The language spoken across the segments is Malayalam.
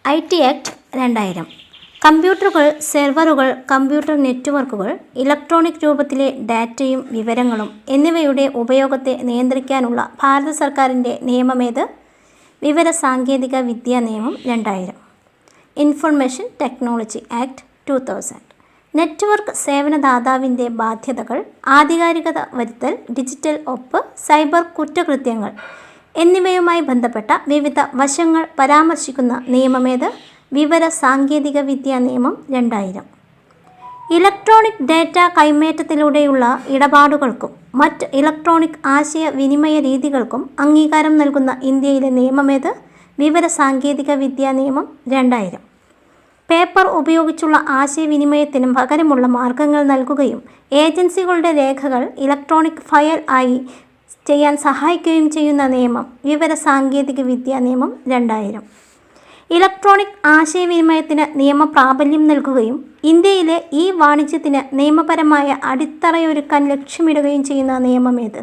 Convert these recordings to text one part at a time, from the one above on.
IT act 2000. കമ്പ്യൂട്ടറുകൾ, സെർവറുകൾ, കമ്പ്യൂട്ടർ നെറ്റ്വർക്കുകൾ, ഇലക്ട്രോണിക് രൂപത്തിലെ ഡാറ്റയും വിവരങ്ങളും എന്നിവയുടെ ഉപയോഗത്തെ നിയന്ത്രിക്കാനുള്ള ഭാരത സർക്കാരിൻ്റെ നിയമമേത്? വിവരസാങ്കേതിക വിദ്യാ നിയമം 2000. Information technology act 2000. നെറ്റ്വർക്ക് സേവനദാതാവിൻ്റെ ബാധ്യതകൾ, ആധികാരികത വരുത്തൽ, ഡിജിറ്റൽ ഒപ്പ്, സൈബർ കുറ്റകൃത്യങ്ങൾ എന്നിവയുമായി ബന്ധപ്പെട്ട വിവിധ വശങ്ങൾ പരാമർശിക്കുന്ന നിയമമേത്? വിവരസാങ്കേതിക വിദ്യാ നിയമം 2000. ഇലക്ട്രോണിക് ഡാറ്റ കൈമാറ്റത്തിലൂടെയുള്ള ഇടപാടുകൾക്കും മറ്റ് ഇലക്ട്രോണിക് ആശയവിനിമയ രീതികൾക്കും അംഗീകാരം നൽകുന്ന ഇന്ത്യയിലെ നിയമമേത്? വിവരസാങ്കേതിക വിദ്യാ നിയമം 2000. പേപ്പർ ഉപയോഗിച്ചുള്ള ആശയവിനിമയത്തിന് പകരമുള്ള മാർഗങ്ങൾ നൽകുകയും ഏജൻസികളുടെ രേഖകൾ ഇലക്ട്രോണിക് ഫയൽ ആയി ചെയ്യാൻ സഹായിക്കുകയും ചെയ്യുന്ന നിയമം വിവരസാങ്കേതിക വിദ്യാ നിയമം 2000. ഇലക്ട്രോണിക് ആശയവിനിമയത്തിന് നിയമപ്രാബല്യം നൽകുകയും ഇന്ത്യയിലെ വാണിജ്യത്തിന് നിയമപരമായ അടിത്തറയൊരുക്കാൻ ലക്ഷ്യമിടുകയും ചെയ്യുന്ന നിയമമേത്?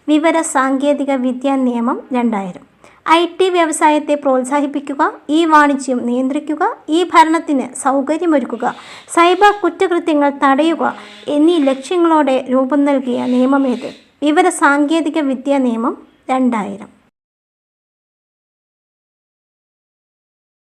വിവരസാങ്കേതിക വിദ്യാ നിയമം 2000. IT വ്യവസായത്തെ പ്രോത്സാഹിപ്പിക്കുക, വാണിജ്യം നിയന്ത്രിക്കുക, ഭരണത്തിന് സൗകര്യമൊരുക്കുക, സൈബർ കുറ്റകൃത്യങ്ങൾ തടയുക എന്നീ ലക്ഷ്യങ്ങളോടെ രൂപം നൽകിയ നിയമമേത്? വിവരസാങ്കേതിക വിദ്യാ നിയമം 2000.